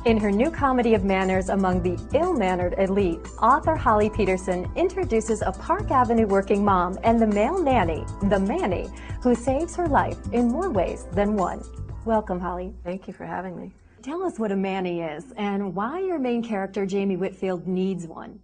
In her new comedy of manners among the ill-mannered elite, author Holly Peterson introduces a Park Avenue working mom and the male nanny, the Manny, who saves her life in more ways than one. Welcome, Holly. Thank you for having me. Tell us what a Manny is and why your main character, Jamie Whitfield, needs one.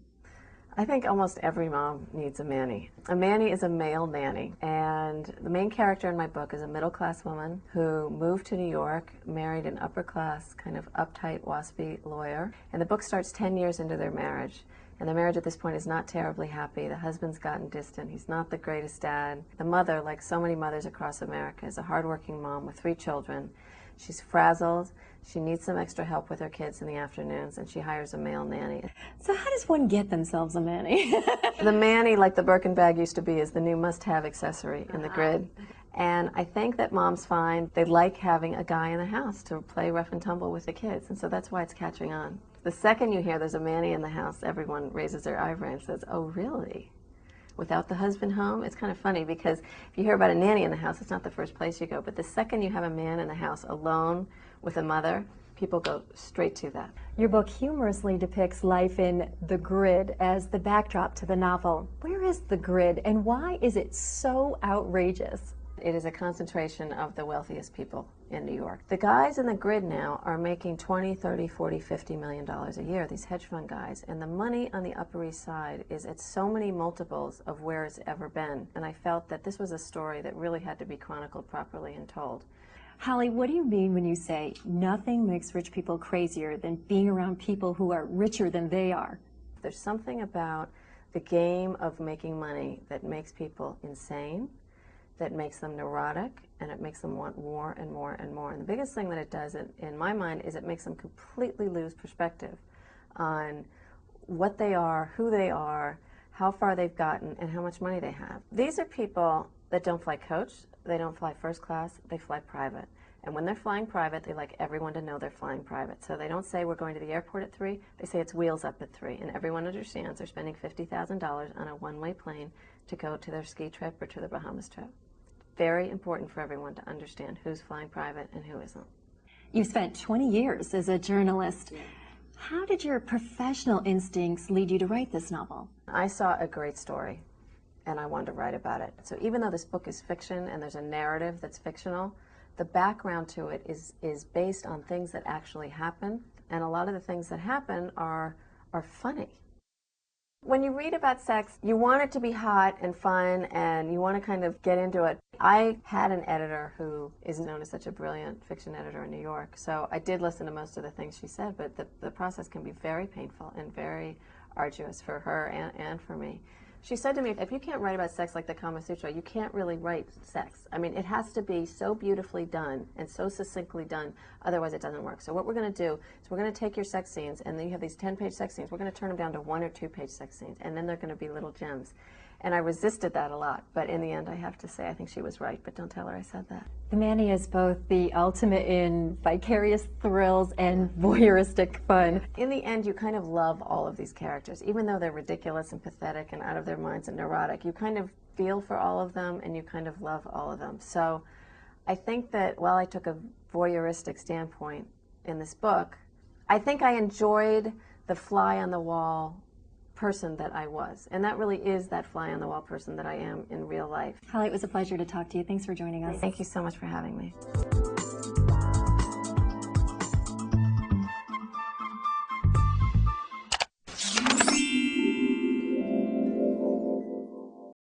I think almost every mom needs a Manny. A Manny is a male nanny, and the main character in my book is a middle-class woman who moved to New York, married an upper-class, kind of uptight, waspy lawyer, and the book starts 10 years into their marriage. And their marriage at this point is not terribly happy. The husband's gotten distant. He's not the greatest dad. The mother, like so many mothers across America, is a hardworking mom with 3 children. She's frazzled. She needs some extra help with her kids in the afternoons, and she hires a male nanny. So how does one get themselves a Manny? The Manny, like the Birkin bag used to be, is the new must-have accessory in the grid. And I think that moms find they like having a guy in the house to play rough and tumble with the kids, and so that's why it's catching on. The second you hear there's a Manny in the house, everyone raises their eyebrow and says, "Oh, really? Without the husband home?" It's kind of funny because if you hear about a nanny in the house, it's not the first place you go. But the second you have a man in the house alone with a mother, people go straight to that. Your book humorously depicts life in the grid as the backdrop to the novel. Where is the grid and why is it so outrageous? It is a concentration of the wealthiest people in New York. The guys in the grid now are making $20, $30, $40, $50 million a year, these hedge fund guys, and the money on the Upper East Side is at so many multiples of where it's ever been. And I felt that this was a story that really had to be chronicled properly and told. Holly, what do you mean when you say nothing makes rich people crazier than being around people who are richer than they are? There's something about the game of making money that makes people insane, that makes them neurotic, and it makes them want more and more and more. And the biggest thing that it does, in my mind, is it makes them completely lose perspective on what they are, who they are, how far they've gotten, and how much money they have. These are people that don't fly coach, they don't fly first class, they fly private. And when they're flying private, they like everyone to know they're flying private. So they don't say we're going to the airport at 3, they say it's wheels up at 3. And everyone understands they're spending $50,000 on a one-way plane to go to their ski trip or to the Bahamas trip. Very important for everyone to understand who's flying private and who isn't. You spent 20 years as a journalist. Yeah. How did your professional instincts lead you to write this novel? I saw a great story, and I wanted to write about it. So even though this book is fiction and there's a narrative that's fictional, the background to it is based on things that actually happen, and a lot of the things that happen are funny. When you read about sex, you want it to be hot and fun, and you want to kind of get into it. I had an editor who is known as such a brilliant fiction editor in New York, so I did listen to most of the things she said, but the process can be very painful and very arduous for her and for me. She said to me, if you can't write about sex like the Kama Sutra, you can't really write sex. I mean, it has to be so beautifully done and so succinctly done, otherwise it doesn't work. So what we're going to do is we're going to take your sex scenes, and then you have these 10-page sex scenes. We're going to turn them down to 1 or 2-page sex scenes, and then they're going to be little gems. And I resisted that a lot, but in the end, I have to say, I think she was right, but don't tell her I said that. The Manny is both the ultimate in vicarious thrills and voyeuristic fun. In the end, you kind of love all of these characters. Even though they're ridiculous and pathetic and out of their minds and neurotic, you kind of feel for all of them, and you kind of love all of them. So I think that while I took a voyeuristic standpoint in this book, I think I enjoyed the fly-on-the-wall person that I was. And that really is that fly-on-the-wall person that I am in real life. Holly, it was a pleasure to talk to you. Thanks for joining us. Thank you so much for having me.